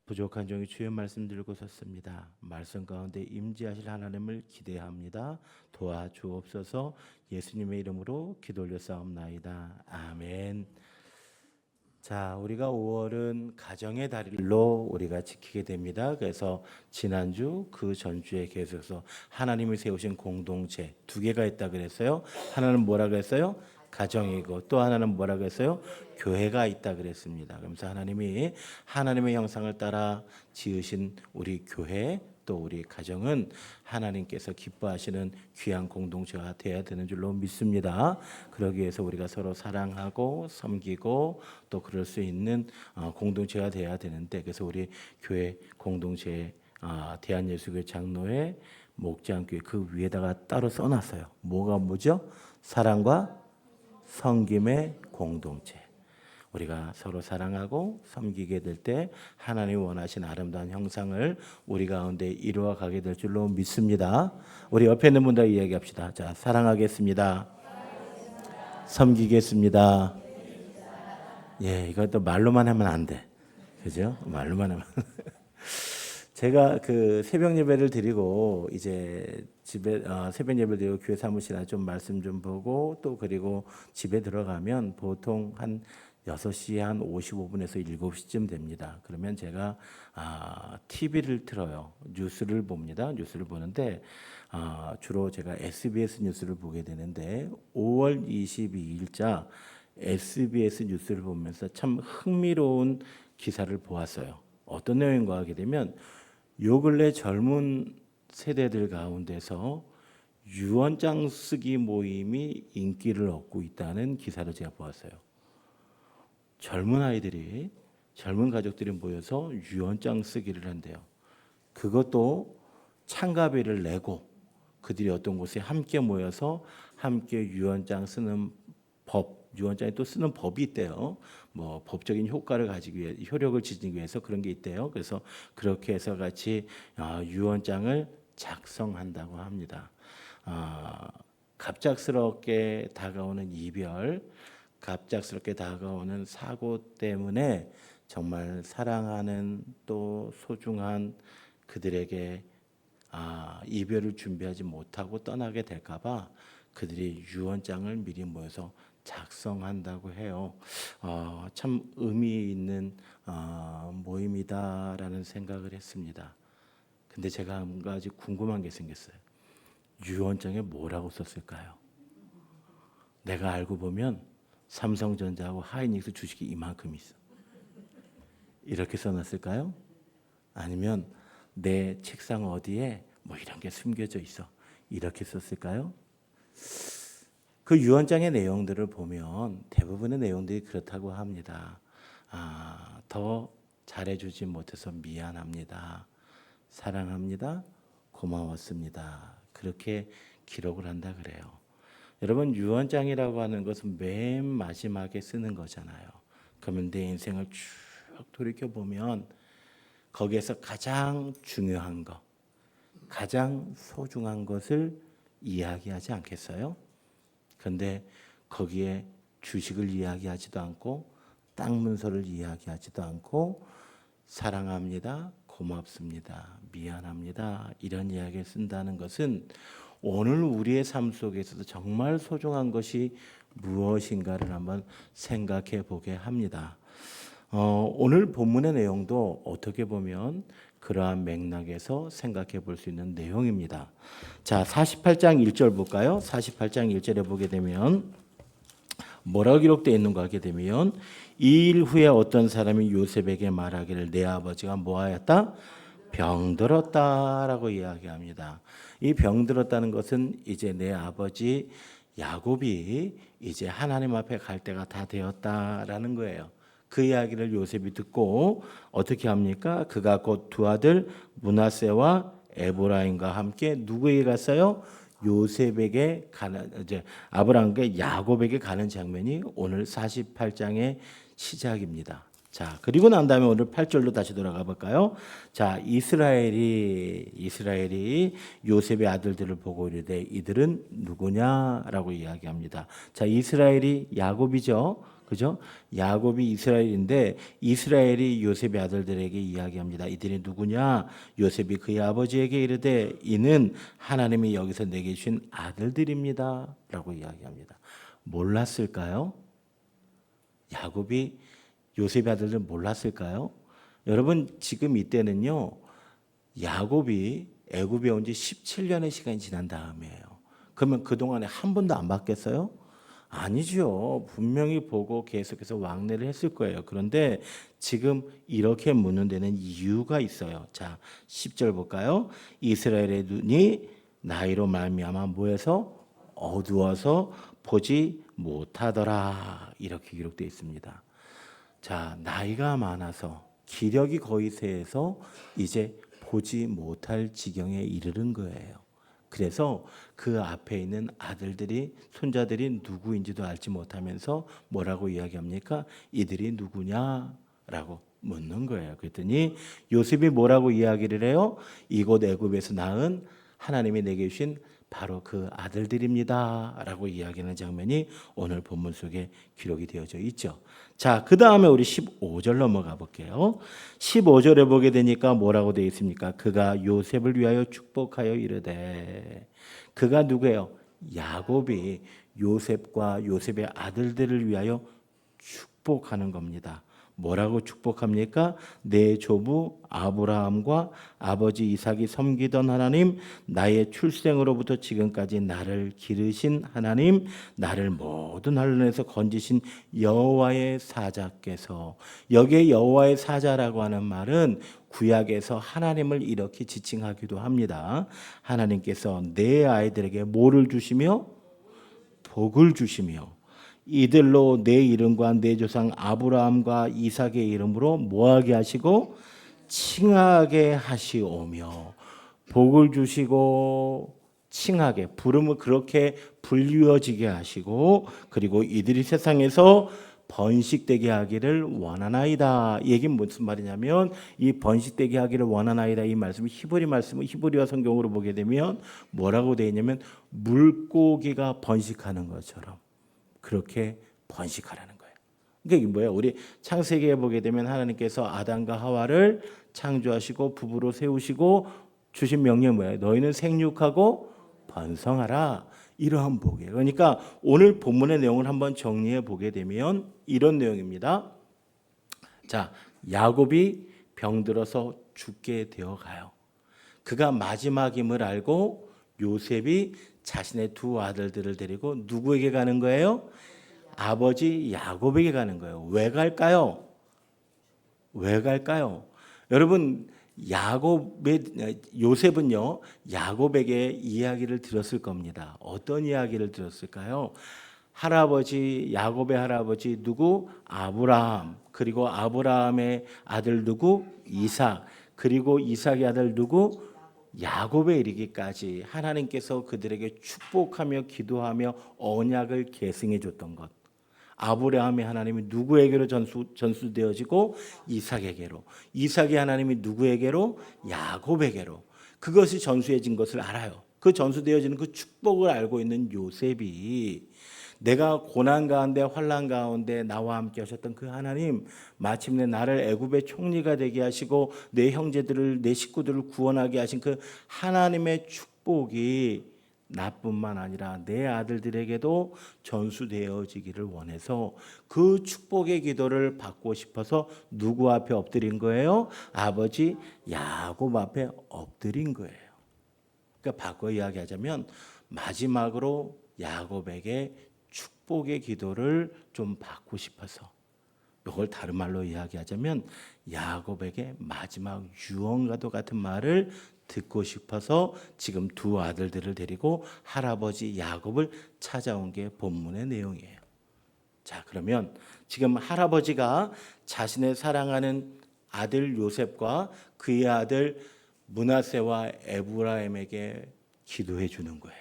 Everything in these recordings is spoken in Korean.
부족한 종이 주의 말씀 들고 섰습니다. 말씀 가운데 임재하실 하나님을 기대합니다. 도와주옵소서. 예수님의 이름으로 기도 올려싸움나이다. 아멘. 자, 우리가 5월은 가정의 달로 우리가 지키게 됩니다. 그래서 지난주 그 전주에 계속해서 하나님이 세우신 공동체 두 개가 있다 그랬어요. 하나는 뭐라 그랬어요? 가정이고 또 하나는 뭐라 그랬어요? 교회가 있다 그랬습니다. 그러면서 하나님이 하나님의 형상을 따라 지으신 우리 교회 또 우리 가정은 하나님께서 기뻐하시는 귀한 공동체가 되어야 되는 줄로 믿습니다. 그러기 위해서 우리가 서로 사랑하고 섬기고 또 그럴 수 있는 공동체가 되어야 되는데, 그래서 우리 교회 공동체 대한예수교회 장로회 목장교회 그 위에다가 따로 써놨어요. 뭐죠? 사랑과 섬김의 공동체. 우리가 서로 사랑하고 섬기게 될 때 하나님이 원하신 아름다운 형상을 우리 가운데 이루어 가게 될 줄로 믿습니다. 우리 옆에 있는 분들 이야기합시다. 자, 사랑하겠습니다. 섬기겠습니다. 예, 이것도 말로만 하면 안 돼. 그죠? 말로만 하면. 제가 그 새벽 예배를 드리고 이제 집에 새벽 예배를 드리고 교회 사무실에 좀 말씀 좀 보고 또 그리고 집에 들어가면 보통 한 6시 한 55분에서 7시쯤 됩니다. 그러면 제가 TV를 틀어요. 뉴스를 봅니다. 뉴스를 보는데 주로 제가 SBS 뉴스를 보게 되는데 5월 22일자 SBS 뉴스를 보면서 참 흥미로운 기사를 보았어요. 어떤 내용인가 하게 되면 요 근래 젊은 세대들 가운데서 유언장 쓰기 모임이 인기를 얻고 있다는 기사를 제가 보았어요. 젊은 아이들이, 젊은 가족들이 모여서 유언장 쓰기를 한대요. 그것도 참가비를 내고 그들이 어떤 곳에 함께 모여서 함께 유언장 쓰는 법, 유언장에 또 쓰는 법이 있대요. 뭐 법적인 효과를 가지기 위해, 효력을 지니기 위해서 그런 게 있대요. 그래서 그렇게 해서 같이 유언장을 작성한다고 합니다. 갑작스럽게 다가오는 이별, 갑작스럽게 다가오는 사고 때문에 정말 사랑하는 또 소중한 그들에게 이별을 준비하지 못하고 떠나게 될까봐 그들이 유언장을 미리 모여서 작성한다고 해요. 참 의미 있는 모임이다라는 생각을 했습니다. 근데 제가 한 가지 궁금한 게 생겼어요. 유언장에 뭐라고 썼을까요? 내가 알고 보면 삼성전자하고 하이닉스 주식이 이만큼 있어. 이렇게 써놨을까요? 아니면 내 책상 어디에 뭐 이런 게 숨겨져 있어. 이렇게 썼을까요? 그 유언장의 내용들을 보면 대부분의 내용들이 그렇다고 합니다. 더 잘해주지 못해서 미안합니다. 사랑합니다. 고마웠습니다. 그렇게 기록을 한다 그래요. 여러분, 유언장이라고 하는 것은 맨 마지막에 쓰는 거잖아요. 그러면 내 인생을 쭉 돌이켜보면 거기에서 가장 중요한 것, 가장 소중한 것을 이야기하지 않겠어요? 그런데 거기에 주식을 이야기하지도 않고 땅 문서를 이야기하지도 않고 사랑합니다, 고맙습니다, 미안합니다 이런 이야기를 쓴다는 것은 오늘 우리의 삶 속에서도 정말 소중한 것이 무엇인가를 한번 생각해 보게 합니다. 오늘 본문의 내용도 어떻게 보면 그러한 맥락에서 생각해 볼 수 있는 내용입니다. 자, 48장 1절 볼까요? 48장 1절에 보게 되면 뭐라고 기록되어 있는가 하게 되면 이 일 후에 어떤 사람이 요셉에게 말하기를 내 아버지가 뭐하였다? 병들었다라고 이야기합니다. 이 병들었다는 것은 이제 내 아버지 야곱이 이제 하나님 앞에 갈 때가 다 되었다라는 거예요. 그 이야기를 요셉이 듣고 어떻게 합니까? 그가 곧 두 아들 므낫세와 에브라임과 함께 누구에게 갔어요? 요셉에게 가는, 이제 아브라함께 야곱에게 가는 장면이 오늘 48장의 시작입니다. 자, 그리고 난 다음에 오늘 8절로 다시 돌아가 볼까요? 자, 이스라엘이 요셉의 아들들을 보고 이르되 이들은 누구냐라고 이야기합니다. 자, 이스라엘이 야곱이죠. 그죠? 야곱이 이스라엘인데 이스라엘이 요셉의 아들들에게 이야기합니다. 이들이 누구냐? 요셉이 그의 아버지에게 이르되 이는 하나님이 여기서 내게 주신 아들들입니다. 라고 이야기합니다. 몰랐을까요? 야곱이 요셉의 아들들 몰랐을까요? 여러분 지금 이때는요. 야곱이 애굽에 온 지 17년의 시간이 지난 다음이에요. 그러면 그동안에 한 번도 안 봤겠어요? 아니죠. 분명히 보고 계속해서 왕래를 했을 거예요. 그런데 지금 이렇게 묻는 데는 이유가 있어요. 자, 10절 볼까요? 이스라엘의 눈이 나이로 말미암아 뭐해서 어두워서 보지 못하더라. 이렇게 기록되어 있습니다. 자, 나이가 많아서 기력이 거의 쇠해서 이제 보지 못할 지경에 이르는 거예요. 그래서 그 앞에 있는 아들들이 손자들이 누구인지도 알지 못하면서 뭐라고 이야기합니까? 이들이 누구냐라고 묻는 거예요. 그랬더니 요셉이 뭐라고 이야기를 해요? 이곳 애굽에서 낳은 하나님이 내게 주신 바로 그 아들들입니다라고 이야기하는 장면이 오늘 본문 속에 기록이 되어져 있죠. 자, 그 다음에 우리 15절 넘어가 볼게요. 15절에 보게 되니까 뭐라고 되어 있습니까? 그가 요셉을 위하여 축복하여 이르되, 그가 누구예요? 야곱이 요셉과 요셉의 아들들을 위하여 축복하는 겁니다. 뭐라고 축복합니까? 내 조부 아브라함과 아버지 이삭이 섬기던 하나님, 나의 출생으로부터 지금까지 나를 기르신 하나님, 나를 모든 환난에서 건지신 여호와의 사자께서, 여기에 여호와의 사자라고 하는 말은 구약에서 하나님을 이렇게 지칭하기도 합니다. 하나님께서 내 아이들에게 뭐를 주시며 복을 주시며 이들로 내 이름과 내 조상 아브라함과 이삭의 이름으로 뭐하게 하시고 칭하게 하시오며, 복을 주시고 칭하게 부름을 그렇게 불리워지게 하시고, 그리고 이들이 세상에서 번식되게 하기를 원하나이다. 이 얘기는 무슨 말이냐면 이 번식되게 하기를 원하나이다. 이 말씀이 히브리 말씀을 히브리어 성경으로 보게 되면 뭐라고 되어 있냐면 물고기가 번식하는 것처럼 그렇게 번식하라는 거예요. 그게 뭐예요? 우리 창세기에 보게 되면 하나님께서 아담과 하와를 창조하시고 부부로 세우시고 주신 명령이 뭐예요? 너희는 생육하고 번성하라. 이러한 복이에요. 그러니까 오늘 본문의 내용을 한번 정리해 보게 되면 이런 내용입니다. 자, 야곱이 병들어서 죽게 되어 가요. 그가 마지막임을 알고 요셉이 자신의 두 아들들을 데리고 누구에게 가는 거예요? 아버지 야곱에게 가는 거예요. 왜 갈까요? 왜 갈까요? 여러분, 요셉은요, 야곱에게 이야기를 들었을 겁니다. 어떤 이야기를 들었을까요? 야곱의 할아버지 누구? 아브라함. 그리고 아브라함의 아들 누구? 이삭. 그리고 이삭의 아들 누구? 야곱에 이르기까지 하나님께서 그들에게 축복하며 기도하며 언약을 계승해 줬던 것. 아브라함의 하나님이 누구에게로 전수되어지고 이삭에게로, 이삭의 하나님이 누구에게로? 야곱에게로. 그것이 전수해진 것을 알아요. 그 전수되어지는 그 축복을 알고 있는 요셉이 내가 고난 가운데 환난 가운데 나와 함께 하셨던 그 하나님, 마침내 나를 애굽의 총리가 되게 하시고 내 형제들을, 내 식구들을 구원하게 하신 그 하나님의 축복이 나뿐만 아니라 내 아들들에게도 전수되어지기를 원해서 그 축복의 기도를 받고 싶어서 누구 앞에 엎드린 거예요? 아버지 야곱 앞에 엎드린 거예요. 그러니까 바꿔 이야기하자면 마지막으로 야곱에게 축복의 기도를 좀 받고 싶어서, 이걸 다른 말로 이야기하자면 야곱에게 마지막 유언과도 같은 말을 듣고 싶어서 지금 두 아들들을 데리고 할아버지 야곱을 찾아온 게 본문의 내용이에요. 자, 그러면 지금 할아버지가 자신의 사랑하는 아들 요셉과 그의 아들 므낫세와 에브라임에게 기도해 주는 거예요.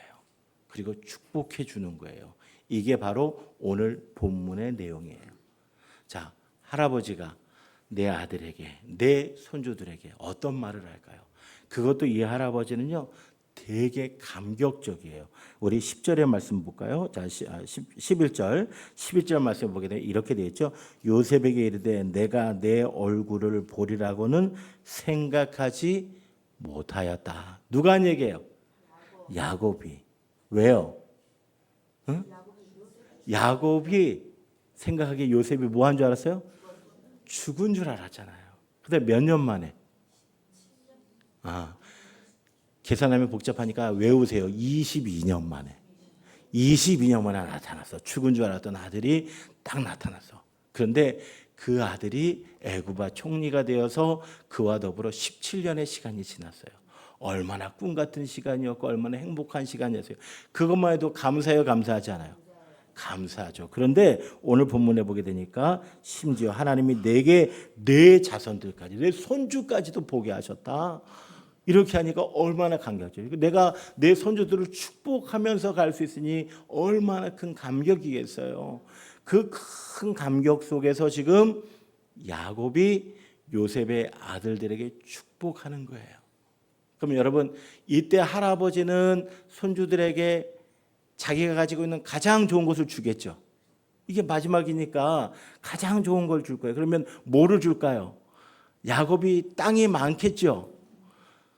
그리고 축복해 주는 거예요. 이게 바로 오늘 본문의 내용이에요. 자, 할아버지가 내 아들에게, 내 손주들에게 어떤 말을 할까요? 그것도 이 할아버지는요, 되게 감격적이에요. 우리 10절의 말씀 볼까요? 자, 11절 말씀 보게 되면 이렇게 되어 있죠. 요셉에게 이르되 내가 내 얼굴을 보리라고는 생각하지 못하였다. 누가 한 얘기예요? 야곱이. 왜요? 응? 야곱이 생각하기에 요셉이 뭐 한 줄 알았어요? 죽은 줄 알았잖아요. 근데 몇 년 만에? 계산하면 복잡하니까 외우세요. 22년 만에. 22년 만에 나타났어. 죽은 줄 알았던 아들이 딱 나타났어. 그런데 그 아들이 애굽의 총리가 되어서 그와 더불어 17년의 시간이 지났어요. 얼마나 꿈 같은 시간이었고 얼마나 행복한 시간이었어요. 그것만 해도 감사해요, 감사하지 않아요? 감사하죠. 그런데 오늘 본문에 보게 되니까 심지어 하나님이 내게 내 자손들까지, 내 손주까지도 보게 하셨다. 이렇게 하니까 얼마나 감격이죠. 내가 내 손주들을 축복하면서 갈 수 있으니 얼마나 큰 감격이겠어요. 그 큰 감격 속에서 지금 야곱이 요셉의 아들들에게 축복하는 거예요. 그럼 여러분, 이때 할아버지는 손주들에게 자기가 가지고 있는 가장 좋은 것을 주겠죠. 이게 마지막이니까 가장 좋은 걸 줄 거예요. 그러면 뭐를 줄까요? 야곱이 땅이 많겠죠.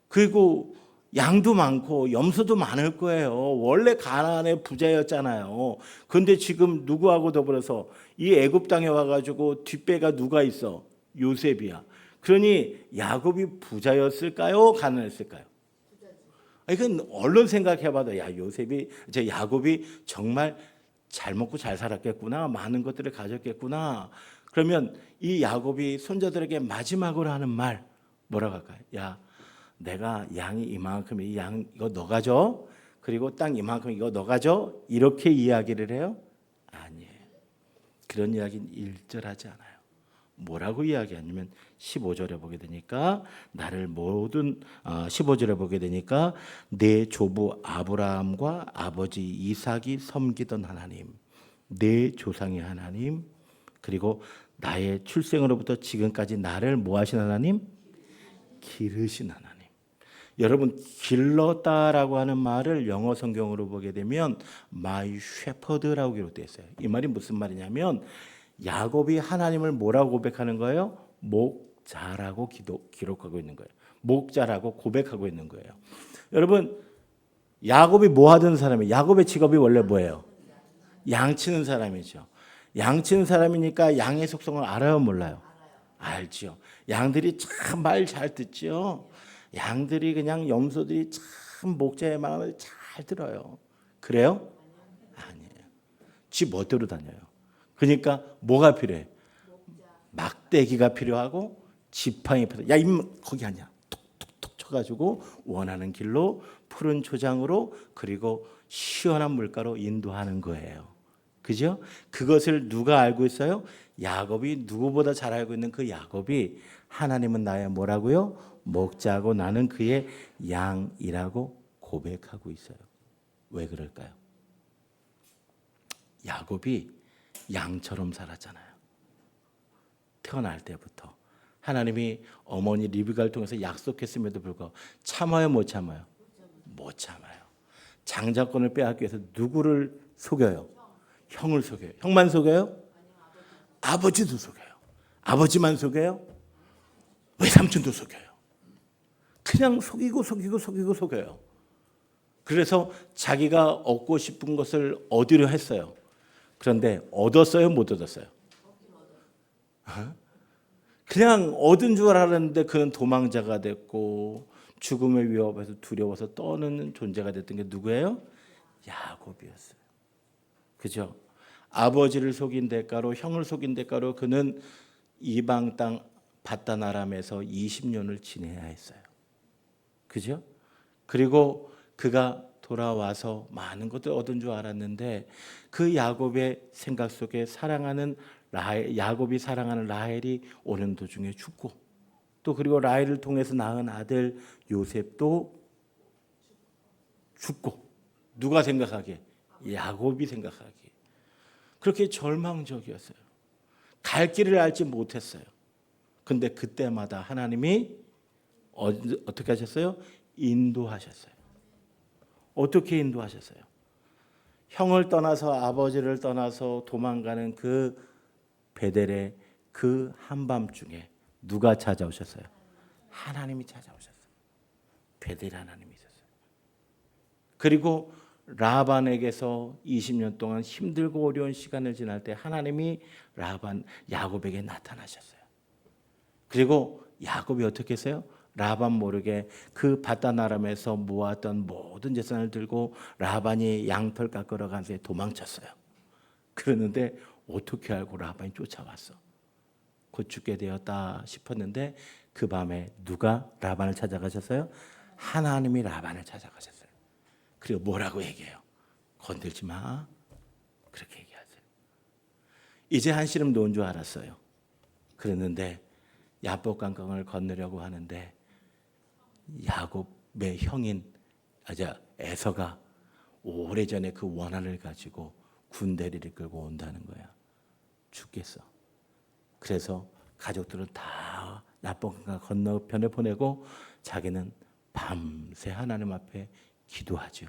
그리고 양도 많고 염소도 많을 거예요. 원래 가나안의 부자였잖아요. 그런데 지금 누구하고 더불어서 이 애굽 땅에 와가지고 뒷배가 누가 있어? 요셉이야. 그러니 야곱이 부자였을까요? 가난했을까요? 이건 얼른 생각해봐도 야곱이 정말 잘 먹고 잘 살았겠구나. 많은 것들을 가졌겠구나. 그러면 이 야곱이 손자들에게 마지막으로 하는 말 뭐라고 할까요? 야, 내가 양이 이만큼, 이 양 이거 너 가져. 그리고 땅 이만큼 이거 너 가져. 이렇게 이야기를 해요? 아니에요. 그런 이야기는 일절하지 않아요. 뭐라고 이야기하냐면 15절에 보게 되니까 15절에 보게 되니까 내 조부 아브라함과 아버지 이삭이 섬기던 하나님, 내 조상의 하나님, 그리고 나의 출생으로부터 지금까지 나를 뭐 하신 하나님? 기르신 하나님. 여러분, 길렀다라고 하는 말을 영어 성경으로 보게 되면 my shepherd라고 기록되어 있어요. 이 말이 무슨 말이냐면 야곱이 하나님을 뭐라고 고백하는 거예요? 목자라고 기록하고 있는 거예요. 목자라고 고백하고 있는 거예요. 여러분, 야곱이 뭐 하던 사람이에요? 야곱의 직업이 원래 뭐예요? 양치는 사람이죠. 양치는 사람이니까 양의 속성을 알아요, 몰라요? 알죠. 양들이 참 말 잘 듣죠. 양들이 그냥 염소들이 참 목자의 마음을 잘 들어요. 그래요? 아니에요. 지 멋대로 다녀요. 그러니까 뭐가 필요해? 막대기가 필요하고 지팡이 필요해. 야, 거기 아니야. 톡톡톡 쳐가지고 원하는 길로 푸른 초장으로 그리고 시원한 물가로 인도하는 거예요. 그죠? 그것을 누가 알고 있어요? 야곱이 누구보다 잘 알고 있는 그 야곱이 하나님은 나의 뭐라고요? 목자고 나는 그의 양이라고 고백하고 있어요. 왜 그럴까요? 야곱이 양처럼 살았잖아요. 태어날 때부터 하나님이 어머니 리브가를 통해서 약속했음에도 불구하고 참아요, 못 참아요? 못 참아요. 장자권을 빼앗기 위해서 누구를 속여요? 형을 속여요. 형만 속여요? 아버지도 속여요. 아버지만 속여요? 외삼촌도 속여요. 그냥 속여요. 그래서 자기가 얻고 싶은 것을 얻으려 했어요. 그런데 얻었어요, 못 얻었어요? 그냥 얻은 줄 알았는데 그는 도망자가 됐고 죽음의 위협에서 두려워서 떠는 존재가 됐던 게 누구예요? 야곱이었어요. 그죠? 아버지를 속인 대가로, 형을 속인 대가로 그는 이방 땅 바단 아람에서 20년을 지내야 했어요. 그죠? 그리고 그가 돌아와서 많은 것들 얻은 줄 알았는데 그 야곱의 생각 속에 야곱이 사랑하는 라헬이 오는 도중에 죽고 또 그리고 라헬을 통해서 낳은 아들 요셉도 죽고 누가 생각하기에? 야곱이 생각하기에. 그렇게 절망적이었어요. 갈 길을 알지 못했어요. 근데 그때마다 하나님이 어떻게 하셨어요? 인도하셨어요. 어떻게 인도하셨어요? 형을 떠나서 아버지를 떠나서 도망가는 그 베델의 그 한밤중에 누가 찾아오셨어요? 하나님이 찾아오셨어요. 베델 하나님이 있었어요. 그리고 라반에게서 20년 동안 힘들고 어려운 시간을 지날 때 하나님이 야곱에게 나타나셨어요. 그리고 야곱이 어떻게 했어요? 라반 모르게 그 바단 아람에서 모았던 모든 재산을 들고 라반이 양털 깎으러 간 새 도망쳤어요. 그러는데 어떻게 알고 라반이 쫓아왔어? 곧 죽게 되었다 싶었는데 그 밤에 누가 라반을 찾아가셨어요? 하나님이 라반을 찾아가셨어요. 그리고 뭐라고 얘기해요? 건들지 마. 그렇게 얘기하세요. 이제 한시름 놓은 줄 알았어요. 그랬는데 야복강강을 건너려고 하는데 야곱의 형인 에서가 오래전에 그 원한을 가지고 군대를 이끌고 온다는 거야. 죽겠어. 그래서 가족들은 다 야복강강 건너편에 보내고 자기는 밤새 하나님 앞에 기도하죠.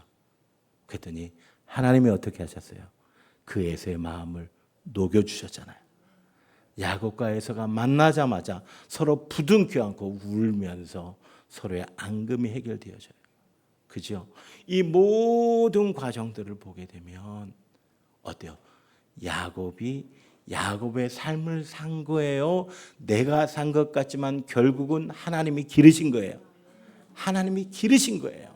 그랬더니 하나님이 어떻게 하셨어요? 그 에서의 마음을 녹여주셨잖아요. 야곱과 에서가 만나자마자 서로 부둥켜 안고 울면서 서로의 앙금이 해결되어져요. 그죠? 이 모든 과정들을 보게 되면 어때요? 야곱의 삶을 산 거예요. 내가 산 것 같지만 결국은 하나님이 기르신 거예요. 하나님이 기르신 거예요.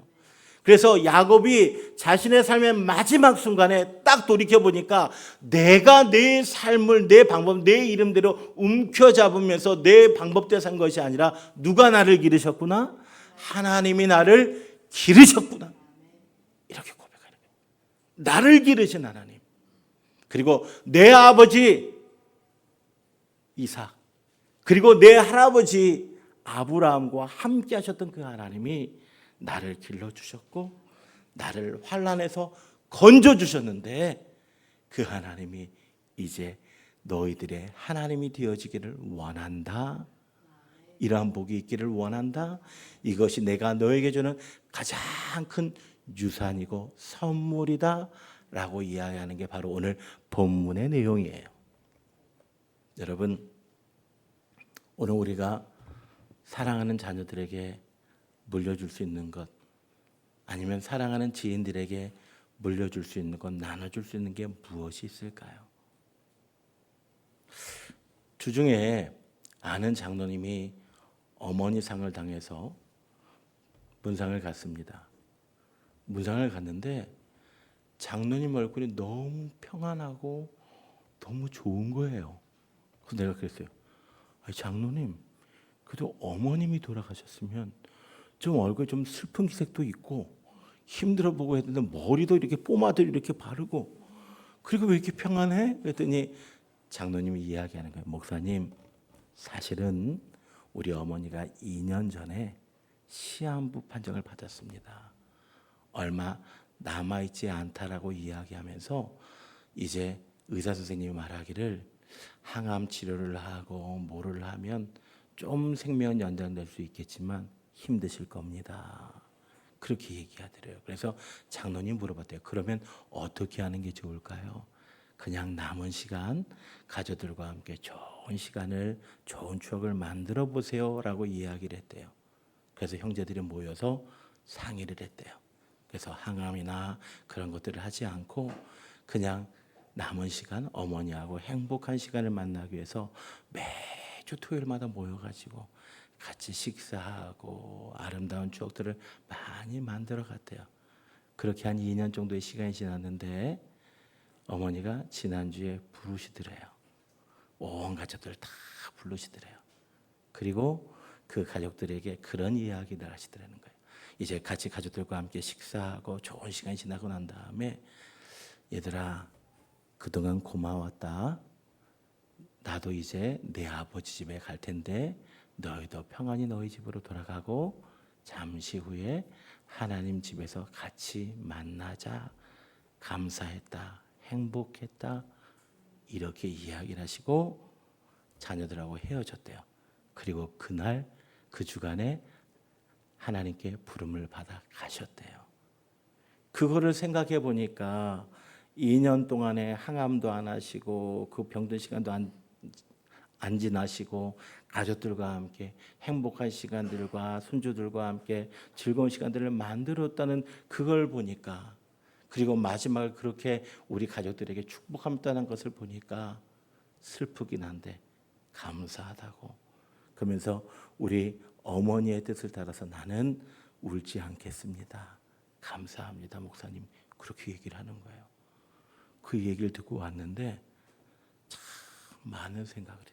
그래서 야곱이 자신의 삶의 마지막 순간에 딱 돌이켜보니까 내가 내 삶을 내 방법, 내 이름대로 움켜잡으면서 내 방법대로 산 것이 아니라 누가 나를 기르셨구나? 하나님이 나를 기르셨구나. 이렇게 고백하는 거예요. 나를 기르신 하나님. 그리고 내 아버지 이삭, 그리고 내 할아버지 아브라함과 함께 하셨던 그 하나님이 나를 길러주셨고 나를 환난에서 건져주셨는데 그 하나님이 이제 너희들의 하나님이 되어지기를 원한다. 이러한 복이 있기를 원한다. 이것이 내가 너에게 주는 가장 큰 유산이고 선물이다 라고 이야기하는 게 바로 오늘 본문의 내용이에요. 여러분, 오늘 우리가 사랑하는 자녀들에게 물려줄 수 있는 것, 아니면 사랑하는 지인들에게 물려줄 수 있는 것, 나눠줄 수 있는 게 무엇이 있을까요? 주중에 아는 장로님이 어머니 상을 당해서 문상을 갔습니다. 문상을 갔는데 장로님 얼굴이 너무 평안하고 너무 좋은 거예요. 그래서 내가 그랬어요. 장로님, 그래도 어머님이 돌아가셨으면 좀 얼굴 좀 슬픈 기색도 있고 힘들어 보고 했는데 머리도 이렇게 포마드 이렇게 바르고 그리고 왜 이렇게 평안해? 그랬더니 장로님이 이야기하는 거예요. 목사님, 사실은 우리 어머니가 2년 전에 시한부 판정을 받았습니다. 얼마 남아있지 않다라고 이야기하면서 이제 의사 선생님이 말하기를 항암 치료를 하고 뭐를 하면 좀 생명은 연장될 수 있겠지만 힘드실 겁니다. 그렇게 얘기하더래요. 그래서 장로님 물어봤대요. 그러면 어떻게 하는 게 좋을까요? 그냥 남은 시간 가족들과 함께 좋은 시간을, 좋은 추억을 만들어 보세요라고 이야기를 했대요. 그래서 형제들이 모여서 상의를 했대요. 그래서 항암이나 그런 것들을 하지 않고 그냥 남은 시간 어머니하고 행복한 시간을 만나기 위해서 매주 토요일마다 모여가지고 같이 식사하고 아름다운 추억들을 많이 만들어 갔대요. 그렇게 한 2년 정도의 시간이 지났는데 어머니가 지난주에 부르시더래요. 온 가족들 다 부르시더래요. 그리고 그 가족들에게 그런 이야기를 하시더라는 거예요. 이제 같이 가족들과 함께 식사하고 좋은 시간이 지나고 난 다음에 얘들아, 그동안 고마웠다. 나도 이제 내 아버지 집에 갈 텐데 너희도 평안히 너희 집으로 돌아가고 잠시 후에 하나님 집에서 같이 만나자. 감사했다. 행복했다. 이렇게 이야기를 하시고 자녀들하고 헤어졌대요. 그리고 그날 그 주간에 하나님께 부름을 받아 가셨대요. 그거를 생각해 보니까 2년 동안에 항암도 안 하시고 그 병든 시간도 안 지나시고 가족들과 함께 행복한 시간들과 손주들과 함께 즐거운 시간들을 만들었다는 그걸 보니까, 그리고 마지막을 그렇게 우리 가족들에게 축복한다는 것을 보니까 슬프긴 한데 감사하다고, 그러면서 우리 어머니의 뜻을 따라서 나는 울지 않겠습니다, 감사합니다 목사님, 그렇게 얘기를 하는 거예요. 그 얘기를 듣고 왔는데 참 많은 생각을 했어요.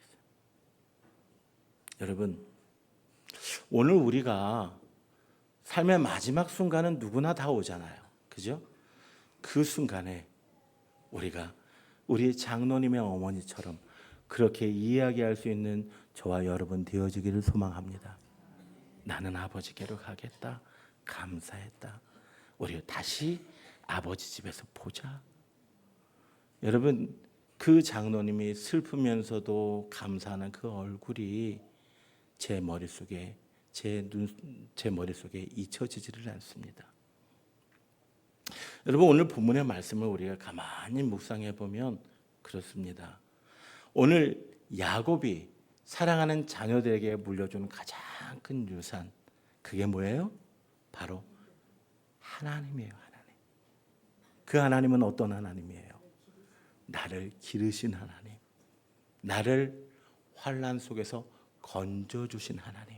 여러분, 오늘 우리가 삶의 마지막 순간은 누구나 다 오잖아요. 그죠? 그 순간에 우리가 우리 장로님의 어머니처럼 그렇게 이야기할 수 있는 저와 여러분 되어지기를 소망합니다. 나는 아버지께로 가겠다, 감사했다, 우리 다시 아버지 집에서 보자. 여러분, 그 장로님이 슬프면서도 감사하는 그 얼굴이 제 머릿속에 잊혀지지를 않습니다. 여러분, 오늘 본문의 말씀을 우리가 가만히 묵상해 보면 그렇습니다. 오늘 야곱이 사랑하는 자녀들에게 물려준 가장 큰 유산, 그게 뭐예요? 바로 하나님이에요. 하나님. 그 하나님은 어떤 하나님이에요? 나를 기르신 하나님, 나를 환난 속에서 건져주신 하나님.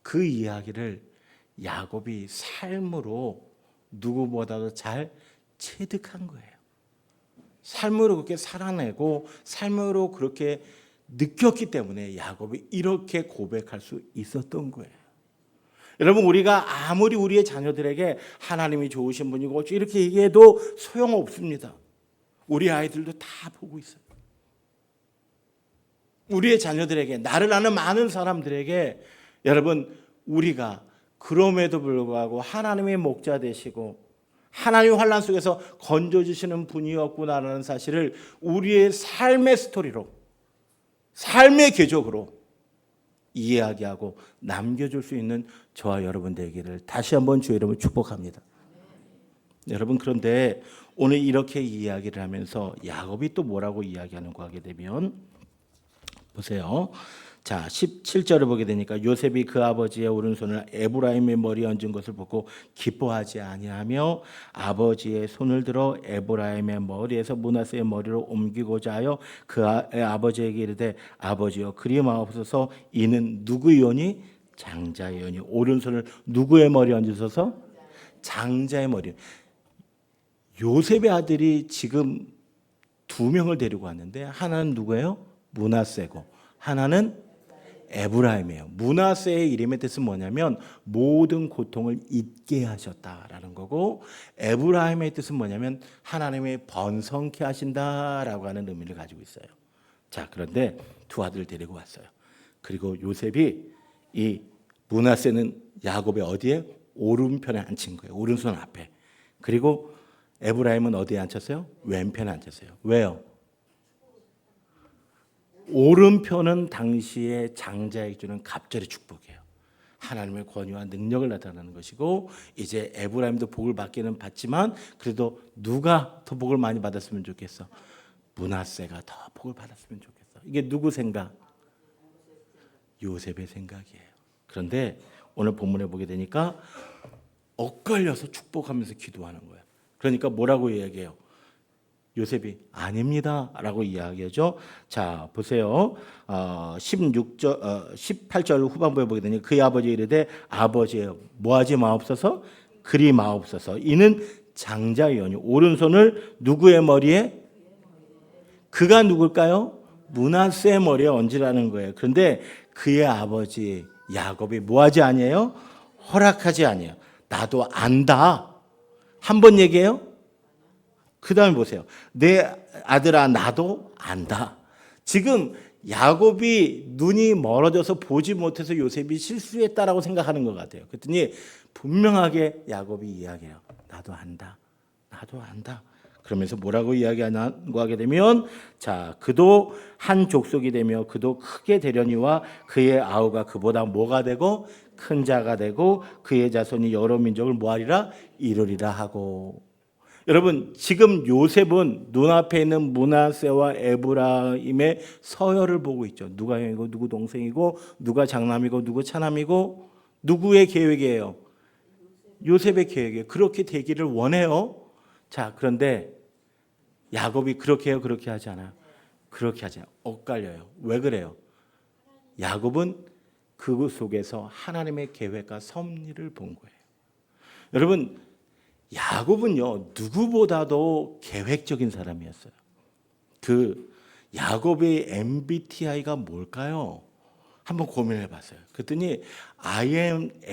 그 이야기를 야곱이 삶으로 누구보다도 잘 체득한 거예요. 삶으로 그렇게 살아내고 삶으로 그렇게 느꼈기 때문에 야곱이 이렇게 고백할 수 있었던 거예요. 여러분, 우리가 아무리 우리의 자녀들에게 하나님이 좋으신 분이고 이렇게 얘기해도 소용없습니다. 우리 아이들도 다 보고 있어요. 우리의 자녀들에게, 나를 아는 많은 사람들에게 여러분, 우리가 그럼에도 불구하고 하나님의 목자 되시고 하나님의 환난 속에서 건져주시는 분이었구나라는 사실을 우리의 삶의 스토리로, 삶의 궤적으로 이야기하고 남겨줄 수 있는 저와 여러분 되기를 다시 한번 주의 이름으로 축복합니다. 여러분, 그런데 오늘 이렇게 이야기를 하면서 야곱이 또 뭐라고 이야기하는가 하게 되면 보세요. 자, 17절을 보게 되니까 요셉이 그 아버지의 오른손을 에브라임의 머리에 얹은 것을 보고 기뻐하지 아니하며 아버지의 손을 들어 에브라임의 머리에서 므낫세의 머리로 옮기고자 하여 그 아버지에게 이르되 아버지여 그리 마옵소서, 이는 누구의 요니? 장자의 요니. 오른손을 누구의 머리에 얹으소서? 장자의 머리. 요셉의 아들이 지금 두 명을 데리고 왔는데 하나는 누구예요? 므낫세고 하나는 에브라임이에요. 므낫세의 이름의 뜻은 뭐냐면 모든 고통을 잊게 하셨다라는 거고, 에브라임의 뜻은 뭐냐면 하나님의 번성케 하신다라고 하는 의미를 가지고 있어요. 자, 그런데 두 아들을 데리고 왔어요. 그리고 요셉이 이 므낫세는 야곱의 어디에? 오른편에 앉힌 거예요. 오른손 앞에. 그리고 에브라임은 어디에 앉혔어요? 왼편에 앉혔어요. 왜요? 오른편은 당시에 장자에게 주는 갑절의 축복이에요. 하나님의 권위와 능력을 나타내는 것이고, 이제 에브라임도 복을 받기는 받지만 그래도 누가 더 복을 많이 받았으면 좋겠어? 므낫세가 더 복을 받았으면 좋겠어. 이게 누구 생각? 요셉의 생각이에요. 그런데 오늘 본문에 보게 되니까 엇갈려서 축복하면서 기도하는 거예요. 그러니까 뭐라고 이야기해요? 요셉이 아닙니다 라고 이야기하죠. 자, 보세요. 18절 후반부에 보게 되니 그의 아버지 이르되 아버지여 뭐하지 마옵소서? 그리 마옵소서. 이는 장자의 요니. 오른손을 누구의 머리에? 그가 누굴까요? 므낫세의 머리에 얹으라는 거예요. 그런데 그의 아버지 야곱이 뭐하지 아니에요? 허락하지 아니에요. 나도 안다. 한 번 얘기해요. 그 다음에 보세요. 내 아들아 나도 안다. 지금 야곱이 눈이 멀어져서 보지 못해서 요셉이 실수했다라고 생각하는 것 같아요. 그랬더니 분명하게 야곱이 이야기해요. 나도 안다. 나도 안다. 그러면서 뭐라고 이야기하고 하게 되면, 자, 그도 한 족속이 되며 그도 크게 되려니와 그의 아우가 그보다 뭐가 되고 큰 자가 되고 그의 자손이 여러 민족을 뭐하리라? 이루리라 하고. 여러분, 지금 요셉은 눈앞에 있는 므낫세와 에브라임의 서열을 보고 있죠. 누가 형이고 누구 동생이고 누가 장남이고 누구 차남이고 누구의 계획이에요? 요셉의 계획이에요. 그렇게 되기를 원해요. 자, 그런데 야곱이 그렇게 해요? 그렇게 하지 않아요? 그렇게 하지 않아요. 엇갈려요. 왜 그래요? 야곱은 그 속에서 하나님의 계획과 섭리를 본 거예요. 여러분, 야곱은요, 누구보다도 계획적인 사람이었어요. 그 야곱의 MBTI가 뭘까요? 한번 고민해 봤어요. 그랬더니 INFJ래요.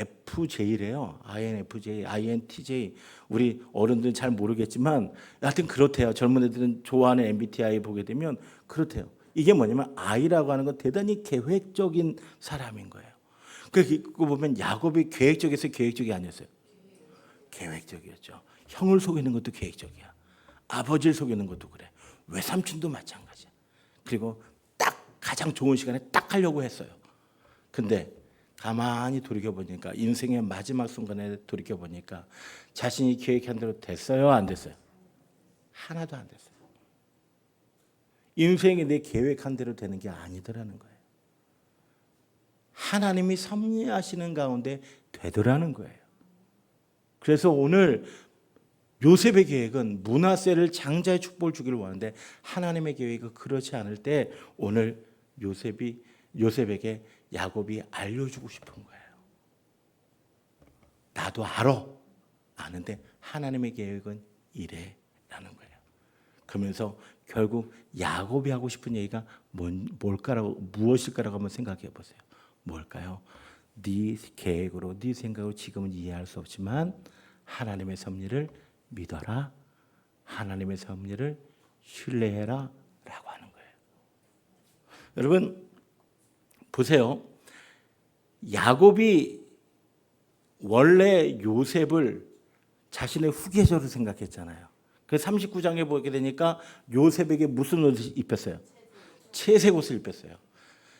INFJ, INTJ. 우리 어른들은 잘 모르겠지만 하여튼 그렇대요. 젊은 애들은 좋아하는 MBTI 보게 되면 그렇대요. 이게 뭐냐면 I라고 하는 건 대단히 계획적인 사람인 거예요. 그거 보면 야곱이 계획적이어서 계획적이 아니었어요. 계획적이었죠. 형을 속이는 것도 계획적이야. 아버지를 속이는 것도 그래. 외삼촌도 마찬가지야. 그리고 딱 가장 좋은 시간에 딱 하려고 했어요. 근데 가만히 돌이켜보니까 인생의 마지막 순간에 돌이켜보니까 자신이 계획한 대로 됐어요? 안 됐어요? 하나도 안 됐어요. 인생이 내 계획한 대로 되는 게 아니더라는 거예요. 하나님이 섭리하시는 가운데 되더라는 거예요. 그래서 오늘 요셉의 계획은 므낫세를 장자의 축복을 주기를 원하는데 하나님의 계획이 그렇지 않을 때 오늘 요셉에게 야곱이 알려주고 싶은 거예요. 나도 아는데 하나님의 계획은 이래라는 거예요. 그러면서 결국 야곱이 하고 싶은 얘기가 무엇일까라고 한번 생각해 보세요. 뭘까요? 네 계획으로, 네 생각으로 지금은 이해할 수 없지만 하나님의 섭리를 믿어라. 하나님의 섭리를 신뢰해라 라고 하는 거예요. 여러분 보세요. 야곱이 원래 요셉을 자신의 후계자로 생각했잖아요. 그 39장에 보게 되니까 요셉에게 무슨 옷을 입혔어요? 채색 옷을 입혔어요.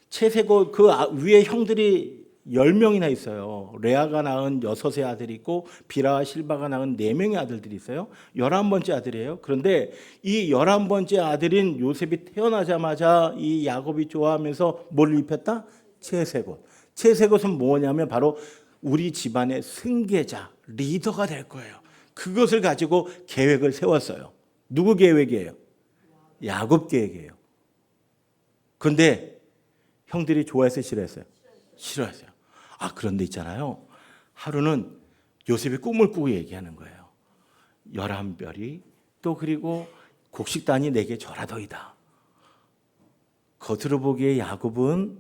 채색 옷 그 위에 형들이 10명이나 있어요. 레아가 낳은 6의 아들이 있고 비라와 실바가 낳은 4명의 아들들이 있어요. 11번째 아들이에요. 그런데 이 11번째 아들인 요셉이 태어나자마자 이 야곱이 좋아하면서 뭘 입혔다? 채색 옷. 채색 옷은 뭐냐면 바로 우리 집안의 승계자, 리더가 될 거예요. 그것을 가지고 계획을 세웠어요. 누구 계획이에요? 야곱 계획이에요. 그런데 형들이 좋아했어요? 싫어했어요? 싫어했어요. 그런데 있잖아요. 하루는 요셉이 꿈을 꾸고 얘기하는 거예요. 11별이 또 그리고 곡식단이 내게 절하더이다. 겉으로 보기에 야곱은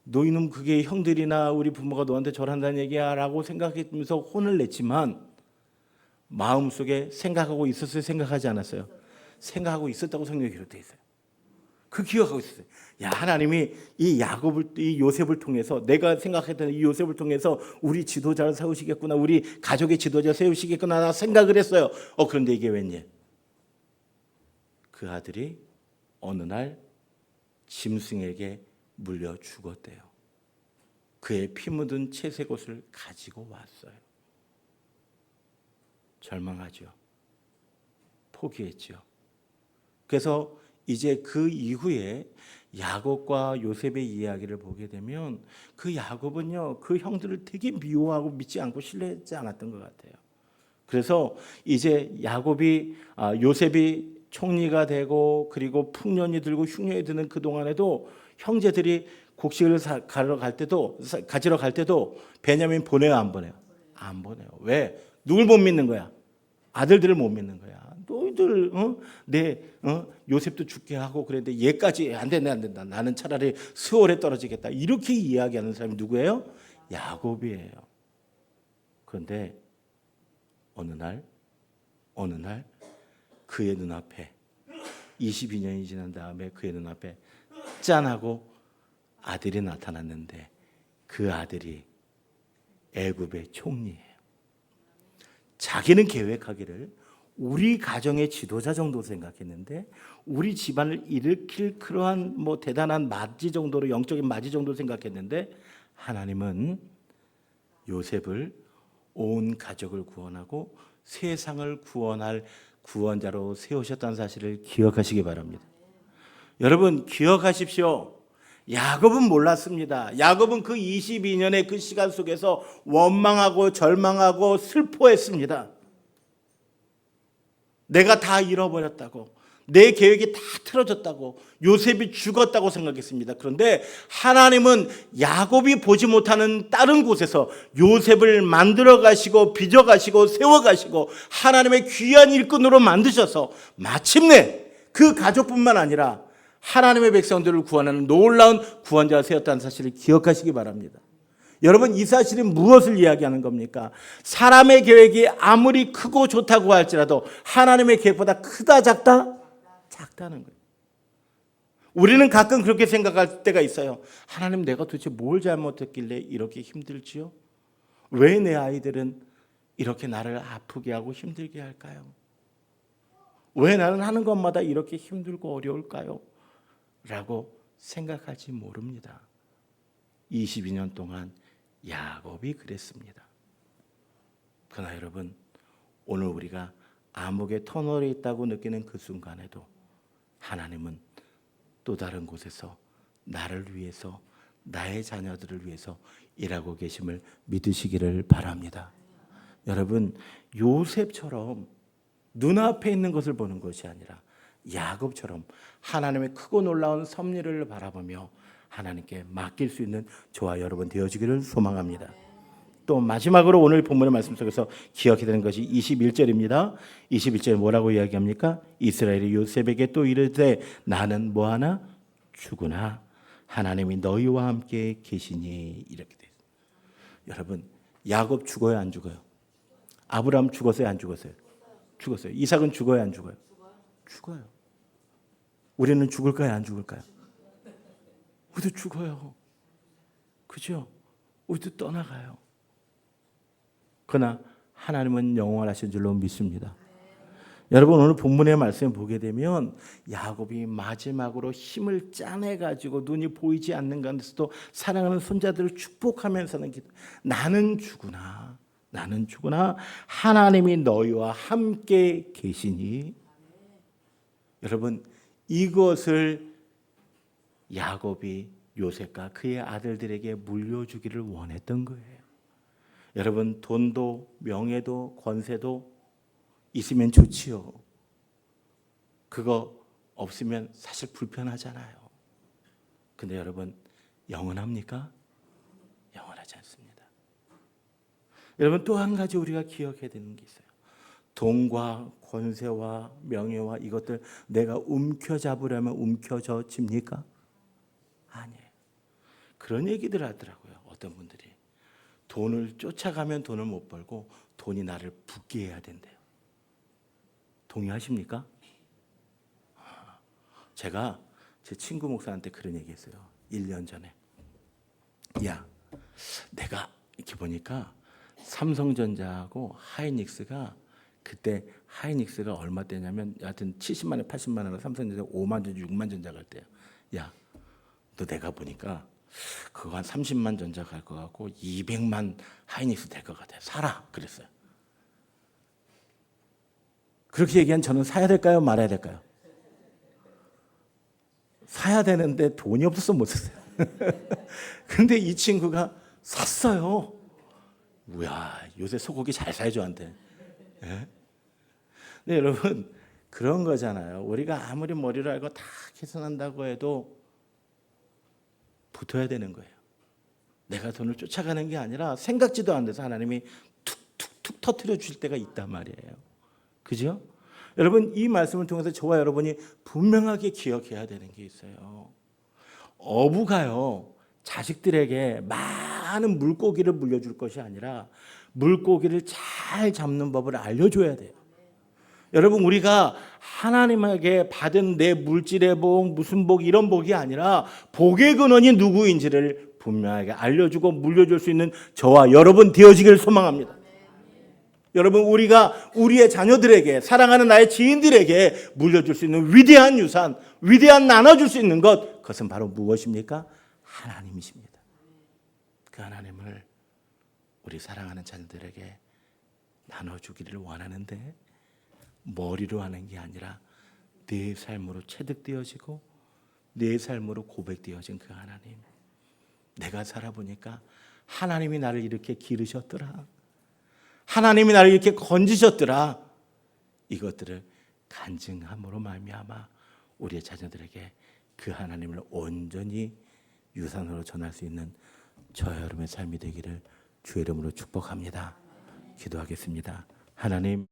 너 이놈 그게 형들이나 우리 부모가 너한테 절한다는 얘기야 라고 생각하면서 혼을 냈지만 마음속에 생각하고 있었어요? 생각하지 않았어요? 생각하고 있었다고 성경에 기록되어 있어요. 그 기억하고 있었어요. 야, 하나님이 이 요셉을 통해서 내가 생각했던 이 요셉을 통해서 우리 지도자를 세우시겠구나. 우리 가족의 지도자를 세우시겠구나. 나 생각을 했어요. 그런데 이게 웬일? 그 아들이 어느 날 짐승에게 물려 죽었대요. 그의 피 묻은 채색 옷을 가지고 왔어요. 절망하죠. 포기했죠. 그래서 이제 그 이후에 야곱과 요셉의 이야기를 보게 되면 그 야곱은요, 그 형들을 되게 미워하고 믿지 않고 신뢰하지 않았던 것 같아요. 그래서 이제 요셉이 총리가 되고 그리고 풍년이 들고 흉년이 드는 그 동안에도 형제들이 곡식을 가지러 갈 때도 베냐민 보내요, 안 보내요? 안 보내요. 왜? 누굴 못 믿는 거야? 아들들을 못 믿는 거야. 너희들 요셉도 죽게 하고 그랬는데 얘까지 안 된다. 나는 차라리 수월에 떨어지겠다. 이렇게 이야기하는 사람이 누구예요? 야곱이에요. 그런데 어느 날 그의 눈앞에 22년이 지난 다음에 그의 눈앞에 짠하고 아들이 나타났는데 그 아들이 애굽의 총리예요. 자기는 계획하기를 우리 가정의 지도자 정도 생각했는데 우리 집안을 일으킬 그러한 대단한 마지 정도로 영적인 마지 정도 생각했는데 하나님은 요셉을 온 가족을 구원하고 세상을 구원할 구원자로 세우셨다는 사실을 기억하시기 바랍니다. 여러분 기억하십시오. 야곱은 몰랐습니다. 야곱은 그 22년의 그 시간 속에서 원망하고 절망하고 슬퍼했습니다. 내가 다 잃어버렸다고, 내 계획이 다 틀어졌다고, 요셉이 죽었다고 생각했습니다. 그런데 하나님은 야곱이 보지 못하는 다른 곳에서 요셉을 만들어 가시고 빚어 가시고 세워 가시고 하나님의 귀한 일꾼으로 만드셔서 마침내 그 가족뿐만 아니라 하나님의 백성들을 구원하는 놀라운 구원자가 되었다는 사실을 기억하시기 바랍니다. 여러분 이 사실이 무엇을 이야기하는 겁니까? 사람의 계획이 아무리 크고 좋다고 할지라도 하나님의 계획보다 크다 작다? 작다는 거예요. 우리는 가끔 그렇게 생각할 때가 있어요. 하나님 내가 도대체 뭘 잘못했길래 이렇게 힘들지요? 왜 내 아이들은 이렇게 나를 아프게 하고 힘들게 할까요? 왜 나는 하는 것마다 이렇게 힘들고 어려울까요? 라고 생각할지 모릅니다. 22년 동안 야곱이 그랬습니다. 그러나 여러분 오늘 우리가 암흑의 터널에 있다고 느끼는 그 순간에도 하나님은 또 다른 곳에서 나를 위해서 나의 자녀들을 위해서 일하고 계심을 믿으시기를 바랍니다. 여러분 요셉처럼 눈앞에 있는 것을 보는 것이 아니라 야곱처럼 하나님의 크고 놀라운 섭리를 바라보며 하나님께 맡길 수 있는 저와 여러분 되어지기를 소망합니다. 또 마지막으로 오늘 본문의 말씀 속에서 기억해야 되는 것이 21절입니다. 21절에 뭐라고 이야기합니까? 이스라엘이 요셉에게 또 이르되 나는 뭐하나? 죽으나 하나님이 너희와 함께 계시니 이렇게 돼요. 여러분 야곱 죽어요 안 죽어요? 아브라함 죽었어요 안 죽었어요? 죽었어요. 이삭은 죽어요 안 죽어요? 죽어요. 우리는 죽을까요 안 죽을까요? 우리도 죽어요. 그죠? 우리도 떠나가요. 그러나 하나님은 영원하신 줄로 믿습니다. 여러분 오늘 본문의 말씀을 보게 되면 야곱이 마지막으로 힘을 짜내가지고 눈이 보이지 않는 가운데서도 사랑하는 손자들을 축복하면서는 나는 죽으나 하나님이 너희와 함께 계시니. 여러분 이것을 야곱이 요셉과 그의 아들들에게 물려주기를 원했던 거예요. 여러분 돈도 명예도 권세도 있으면 좋지요. 그거 없으면 사실 불편하잖아요. 근데 여러분 영원합니까? 영원하지 않습니다. 여러분 또 한 가지 우리가 기억해야 되는 게 있어요. 돈과 권세와 명예와 이것들 내가 움켜잡으려면 움켜져집니까? 아니에요. 그런 얘기들 하더라고요. 어떤 분들이 돈을 쫓아가면 돈을 못 벌고 돈이 나를 붙게 해야 된대요. 동의하십니까? 제가 제 친구 목사한테 그런 얘기했어요. 1년 전에. 야, 내가 이렇게 보니까 삼성전자하고 하이닉스가 그때 하이닉스가 얼마 때냐면 하여튼 70만 원, 80만 원으로 삼성전자 5만 전자, 6만 전자 갈 때요. 야, 너 내가 보니까 그거 한 30만 전자 갈 것 같고 200만 하이닉스 될 것 같아. 사라. 그랬어요. 그렇게 얘기한 저는 사야 될까요? 말아야 될까요? 사야 되는데 돈이 없어서 못 샀어요. 근데 이 친구가 샀어요. 뭐야, 요새 소고기 잘 사요 저한테. 예? 근데 여러분 그런 거잖아요. 우리가 아무리 머리를 알고 다 계산한다고 해도 붙어야 되는 거예요. 내가 돈을 쫓아가는 게 아니라 생각지도 않아서 하나님이 툭툭툭 터뜨려 줄 때가 있단 말이에요. 그죠? 여러분 이 말씀을 통해서 저와 여러분이 분명하게 기억해야 되는 게 있어요. 어부가요 자식들에게 많은 물고기를 물려줄 것이 아니라 물고기를 잘 잡는 법을 알려줘야 돼요. 여러분 우리가 하나님에게 받은 내 물질의 복 무슨 복 이런 복이 아니라 복의 근원이 누구인지를 분명하게 알려주고 물려줄 수 있는 저와 여러분 되어지기를 소망합니다. 여러분 우리가 우리의 자녀들에게 사랑하는 나의 지인들에게 물려줄 수 있는 위대한 유산, 위대한 나눠줄 수 있는 것, 그것은 바로 무엇입니까? 하나님이십니다. 그 하나님을 우리 사랑하는 자녀들에게 나눠주기를 원하는데 머리로 하는 게 아니라 내 삶으로 체득되어지고 내 삶으로 고백되어진 그 하나님, 내가 살아보니까 하나님이 나를 이렇게 기르셨더라, 하나님이 나를 이렇게 건지셨더라, 이것들을 간증함으로 말미암아 우리의 자녀들에게 그 하나님을 온전히 유산으로 전할 수 있는 저와 여러분의 삶이 되기를 주의 이름으로 축복합니다. 기도하겠습니다. 하나님,